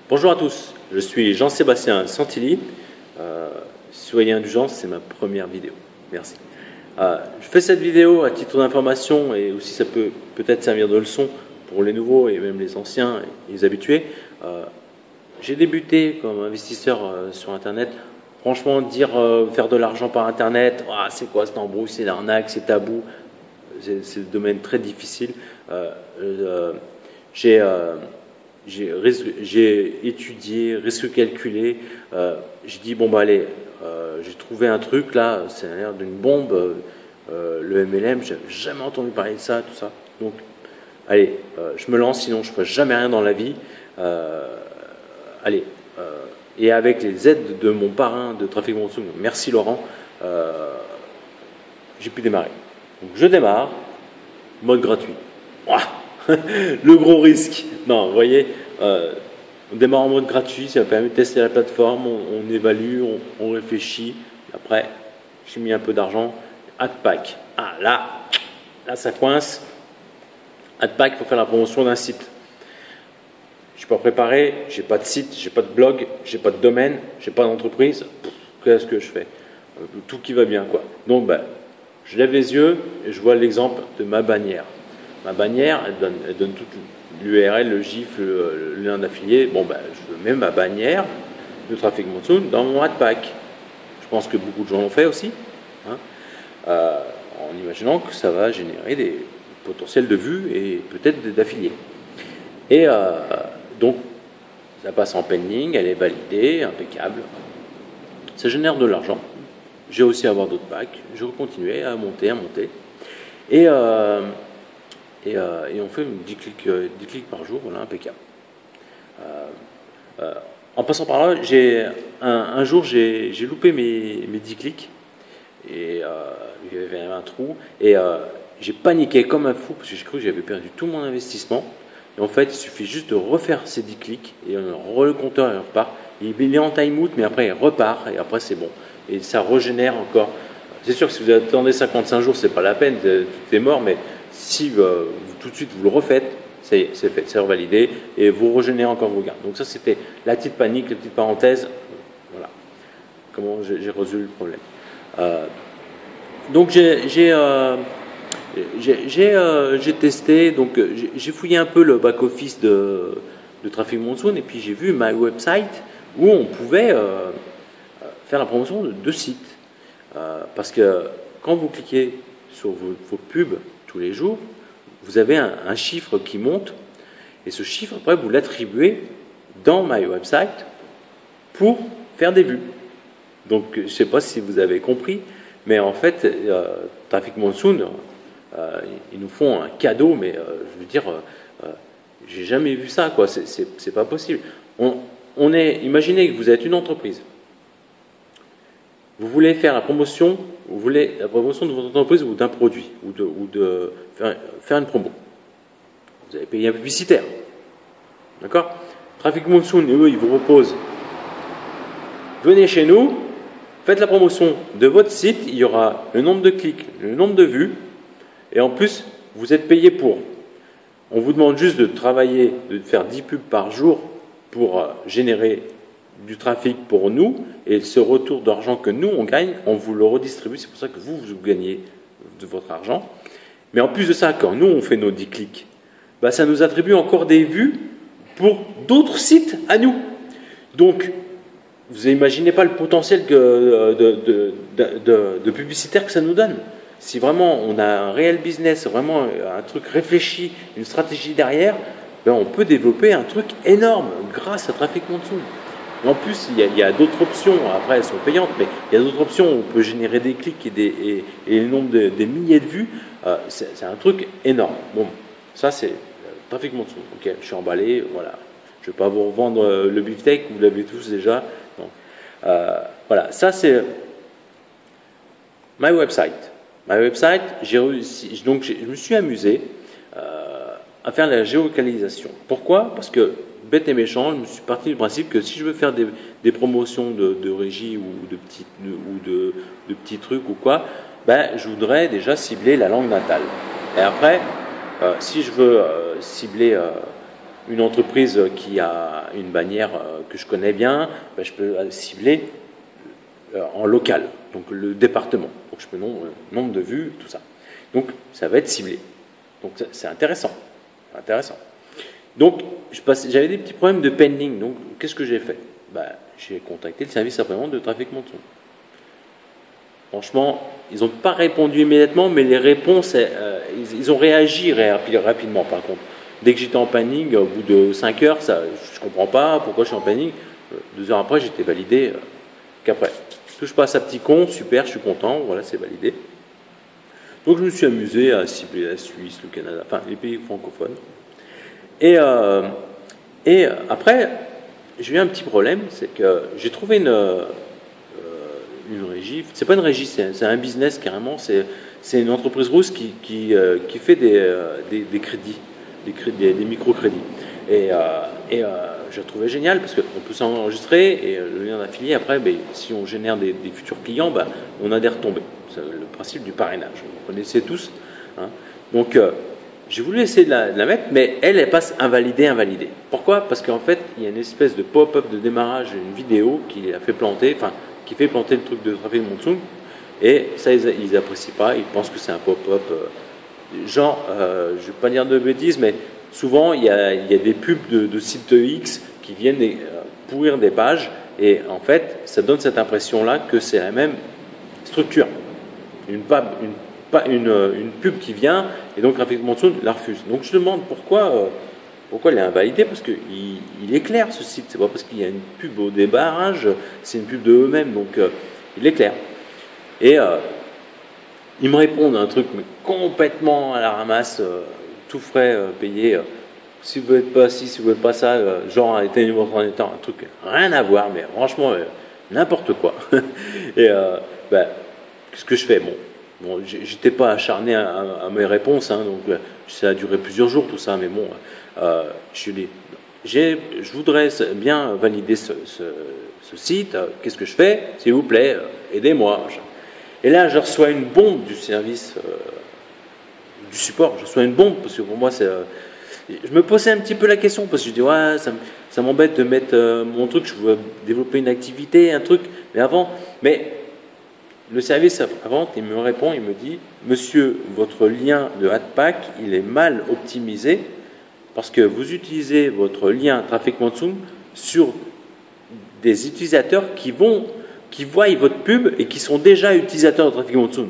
Bonjour à tous, je suis Jean-Sébastien Santilli, citoyen indulgence, c'est ma première vidéo. Merci. Je fais cette vidéo à titre d'information et aussi ça peut peut-être servir de leçon pour les nouveaux et même les anciens et les habitués. J'ai débuté comme investisseur sur Internet. Franchement, faire de l'argent par Internet, c'est quoi cette embrouille, c'est l'arnaque, c'est tabou, c'est le domaine très difficile. J'ai étudié, risque calculé. J'ai dit, bon, bah allez, j'ai trouvé un truc là, ça a l'air d'une bombe. Le MLM, j'ai jamais entendu parler de ça, tout ça. Donc, allez, je me lance, sinon je ne ferai jamais rien dans la vie. Allez, et avec les aides de mon parrain de Trafic Monsoon, merci Laurent, j'ai pu démarrer. Donc, je démarre, mode gratuit. Le gros risque. Non, vous voyez, on démarre en mode gratuit, ça permet de tester la plateforme, on évalue, on réfléchit. Après, j'ai mis un peu d'argent. AdPack. Là ça coince. AdPack pour faire la promotion d'un site. Je ne suis pas préparé, j'ai pas de site, j'ai pas de blog, j'ai pas de domaine, j'ai pas d'entreprise. Qu'est-ce que je fais? Tout qui va bien, quoi. Donc, je lève les yeux et je vois l'exemple de ma bannière. Ma bannière, elle donne toute l'URL, le GIF, le lien d'affilié. Bon, je mets ma bannière de Trafic Monsoon dans mon AdPack. Je pense que beaucoup de gens l'ont fait aussi, en imaginant que ça va générer des potentiels de vues et peut-être d'affiliés. Et donc, ça passe en pending, elle est validée, impeccable. Ça génère de l'argent. J'ai aussi à avoir d'autres packs. Je continuais à monter. Et on fait 10 clics par jour, voilà, impeccable. En passant par là, un jour, j'ai loupé mes 10 clics. Et il y avait un trou. Et j'ai paniqué comme un fou parce que j'ai cru que j'avais perdu tout mon investissement. Et en fait, il suffit juste de refaire ces 10 clics et le compteur il repart. Il est en time-out, mais après il repart et après c'est bon. Et ça régénère encore. C'est sûr que si vous attendez 55 jours, c'est pas la peine, tout est mort, mais si tout de suite vous le refaites, c'est fait, c'est revalidé et vous régénérez encore vos gains. Donc ça c'était la petite panique, la petite parenthèse. Voilà comment j'ai résolu le problème. Donc j'ai testé, donc j'ai fouillé un peu le back-office de Trafic Monsoon et puis j'ai vu My Website où on pouvait faire la promotion de sites. Parce que quand vous cliquez sur vos pubs tous les jours, vous avez un chiffre qui monte et ce chiffre, après, vous l'attribuez dans My Website pour faire des vues. Donc, je ne sais pas si vous avez compris, mais en fait, Trafic Monsoon, ils nous font un cadeau, mais je veux dire, j'ai jamais vu ça, quoi. C'est pas possible. Imaginez que vous êtes une entreprise. Vous voulez faire la promotion, de votre entreprise ou d'un produit, ou de faire une promo. Vous avez payé un publicitaire. D'accord? Trafic Monsoon, eux, ils vous proposent, venez chez nous, faites la promotion de votre site, il y aura le nombre de clics, le nombre de vues, et en plus, vous êtes payé pour. On vous demande juste de travailler, de faire 10 pubs par jour pour générer du trafic pour nous, et ce retour d'argent que nous, on gagne, on vous le redistribue, c'est pour ça que vous gagnez de votre argent. Mais en plus de ça, quand nous, on fait nos 10 clics, ça nous attribue encore des vues pour d'autres sites à nous. Donc, vous n'imaginez pas le potentiel de publicitaire que ça nous donne. Si vraiment on a un réel business, vraiment un truc réfléchi, une stratégie derrière, on peut développer un truc énorme grâce à Trafic Monsoon. En plus, il y a d'autres options, après elles sont payantes, mais il y a d'autres options où on peut générer des clics et le nombre des milliers de vues. C'est un truc énorme. Bon, ça c'est Trafic Monsoon. Ok, je suis emballé, voilà. Je ne vais pas vous revendre le beefsteak, vous l'avez tous déjà. Donc, voilà, ça c'est My Website. My Website, j'ai réussi, donc je me suis amusé à faire la géolocalisation. Pourquoi? Parce que, bête et méchant, je me suis parti du principe que si je veux faire des promotions de régie ou de petits trucs ou quoi, je voudrais déjà cibler la langue natale. Et après, si je veux cibler une entreprise qui a une bannière que je connais bien, ben, je peux cibler en local, donc le département. Donc je peux nombre de vues, tout ça. Donc ça va être ciblé. Donc c'est intéressant. Intéressant. Donc j'avais des petits problèmes de pending. Donc qu'est-ce que j'ai fait? Ben, j'ai contacté le service après-vente de Traffic Monsoon. Franchement, ils n'ont pas répondu immédiatement, mais les réponses, ils ont réagi rapidement par contre. Dès que j'étais en pending, au bout de 5 heures, je ne comprends pas pourquoi je suis en pending. 2 heures après, j'étais validé qu'après. Je passe à petit con, super, je suis content, voilà, c'est validé. Donc je me suis amusé à cibler la Suisse, le Canada, enfin les pays francophones. Et après, j'ai eu un petit problème, c'est que j'ai trouvé une régie, c'est pas une régie, c'est un business carrément, c'est une entreprise russe qui fait des crédits, des microcrédits. Et je le trouvais génial parce qu'on peut s'enregistrer et le lien d'affilié, après, ben, si on génère des futurs clients, ben, on a des retombées. C'est le principe du parrainage, vous connaissez tous. Hein. Donc, j'ai voulu essayer de la mettre, mais elle passe invalidée. Pourquoi? Parce qu'en fait, il y a une espèce de pop-up de démarrage, une vidéo qui a fait planter, enfin, qui fait planter le truc de Traffic Monsoon, et ça, ils apprécient pas, ils pensent que c'est un pop-up. Genre, je ne vais pas dire de bêtises, mais souvent, il y a des pubs de sites X qui viennent pourrir des pages, et en fait, ça donne cette impression-là que c'est la même structure. Une pub qui vient, et donc Traffic Monsoon la refuse. Donc je demande pourquoi elle est invalidée, parce qu'il est clair ce site, c'est pas parce qu'il y a une pub au débarrage, c'est une pub de eux-mêmes, donc il est clair. Et ils me répondent un truc mais complètement à la ramasse, tout frais payé. Si vous n'êtes pas ci, si vous n'êtes pas ça, genre éteignez votre ordinateur, un truc rien à voir, mais franchement n'importe quoi. Et qu'est-ce que je fais? Bon, j'étais pas acharné à mes réponses, hein, donc ça a duré plusieurs jours tout ça, mais bon, je dis, je voudrais bien valider ce site. Qu'est-ce que je fais? S'il vous plaît, aidez-moi. Et là, je reçois une bombe du service du support. Je reçois une bombe parce que pour moi, je me posais un petit peu la question parce que je dis ouais, ça m'embête de mettre mon truc. Je veux développer une activité, un truc, mais le service avant, il me répond, il me dit, monsieur, votre lien de AdPack, il est mal optimisé parce que vous utilisez votre lien Traffic Monsoon sur des utilisateurs qui voient votre pub et qui sont déjà utilisateurs de Traffic Monsoon.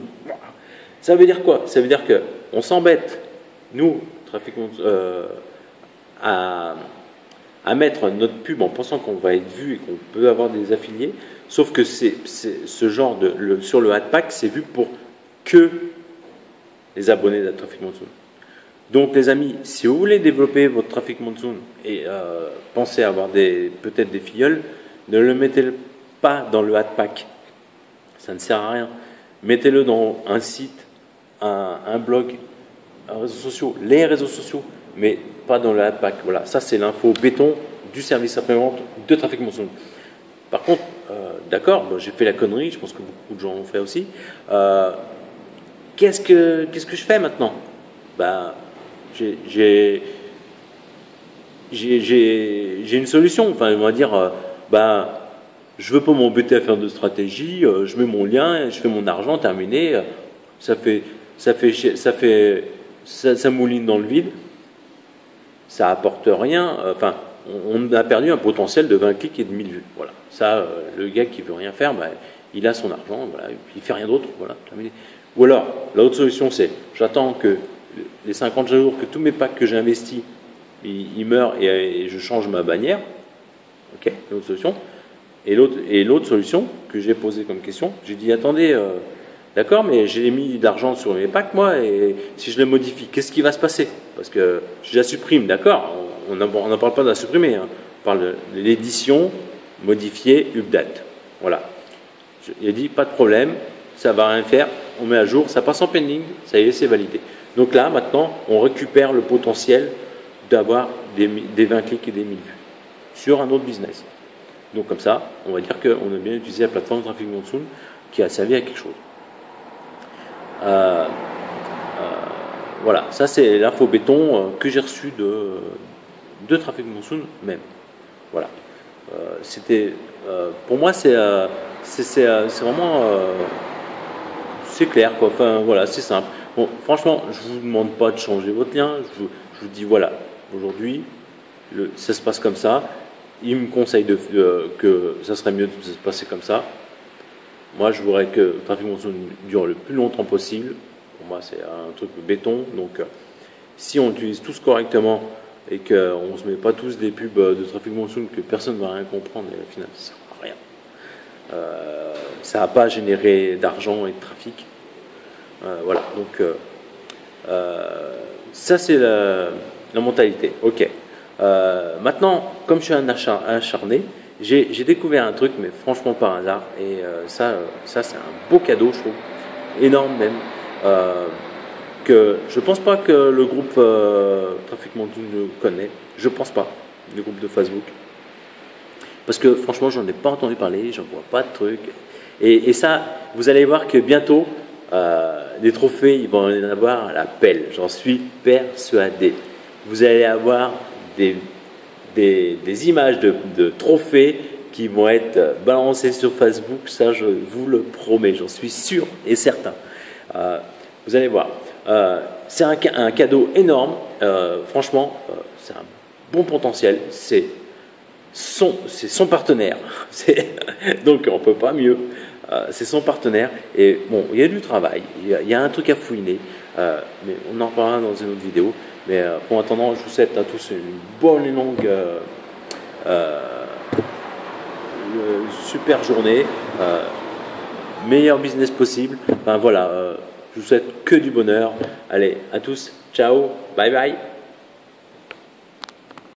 Ça veut dire quoi? Ça veut dire qu'on s'embête, nous, Traffic Monsoon, à mettre notre pub en pensant qu'on va être vu et qu'on peut avoir des affiliés, sauf que ce genre sur le AdPack, c'est vu pour que les abonnés de Traffic Monsoon. Donc les amis, si vous voulez développer votre Traffic Monsoon et pensez avoir peut-être des filleuls, ne le mettez pas dans le AdPack. Ça ne sert à rien. Mettez-le dans un site, un blog, un réseau social, les réseaux sociaux, mais pas dans le AdPack. Voilà, ça c'est l'info béton du service après-vente de Traffic Monsoon. Par contre, d'accord, j'ai fait la connerie, je pense que beaucoup de gens l'ont fait aussi. Qu'est-ce que je fais maintenant? J'ai une solution. Enfin, on va dire, je veux pas m'embêter à faire de stratégie. Je mets mon lien, je fais mon argent, terminé. Ça mouline dans le vide. Ça apporte rien. Enfin, on a perdu un potentiel de 20 clics et de 1000 vues. Voilà. Ça, le gars qui veut rien faire, il a son argent, voilà, et puis il fait rien d'autre, voilà, terminé. Ou alors, l'autre solution, c'est j'attends que les 50 jours que tous mes packs que j'ai investis, ils meurent et je change ma bannière. Ok, l'autre solution. Et l'autre solution que j'ai posée comme question, j'ai dit attendez, d'accord, mais j'ai mis de l'argent sur mes packs moi, et si je les modifie, qu'est-ce qui va se passer? Parce que je la supprime, d'accord, on n'en parle pas de la supprimer, hein. On parle de l'édition modifiée update. Voilà. Il a dit pas de problème, ça va rien faire, on met à jour, ça passe en pending, ça y est, c'est validé. Donc là, maintenant, on récupère le potentiel d'avoir des 20 clics et des 1000 vues sur un autre business. Donc comme ça, on va dire qu'on a bien utilisé la plateforme Traffic Monsoon qui a servi à quelque chose. Voilà, ça c'est l'info béton que j'ai reçu de Traffic Monsoon même. Voilà. C'était, pour moi, c'est vraiment, c'est clair, quoi. Enfin, voilà, c'est simple. Bon, franchement, je vous demande pas de changer votre lien. Je vous dis, voilà, aujourd'hui, ça se passe comme ça. Il me conseille que ça serait mieux de se passer comme ça. Moi, je voudrais que Traffic Monsoon dure le plus longtemps possible. Pour moi, c'est un truc de béton. Donc, si on utilise tous correctement et qu'on ne se met pas tous des pubs de Traffic Monsoon que personne ne va rien comprendre, et au final, ça ne sert à rien. Ça n'a pas généré d'argent et de trafic. Voilà, donc ça c'est la mentalité. Ok. Maintenant, comme je suis un acharné, j'ai découvert un truc, mais franchement par hasard, et ça c'est un beau cadeau, je trouve, énorme même. Que je pense pas que le groupe Traffic Monsoon le connaît. Je pense pas, le groupe de Facebook. Parce que franchement, j'en ai pas entendu parler, j'en vois pas de trucs. Et ça, vous allez voir que bientôt, des trophées, ils vont en avoir à la pelle. J'en suis persuadé. Vous allez avoir des images de trophées qui vont être balancées sur Facebook. Ça, je vous le promets, j'en suis sûr et certain. Vous allez voir. C'est un cadeau énorme. Franchement, c'est un bon potentiel. C'est son partenaire. Donc, on ne peut pas mieux. C'est son partenaire. Et bon, il y a du travail. Il y a un truc à fouiner. Mais on en reparlera dans une autre vidéo. Mais pour attendant, je vous souhaite à tous une bonne et longue super journée. Meilleur business possible. Enfin, voilà. Je vous souhaite que du bonheur. Allez, à tous. Ciao. Bye bye.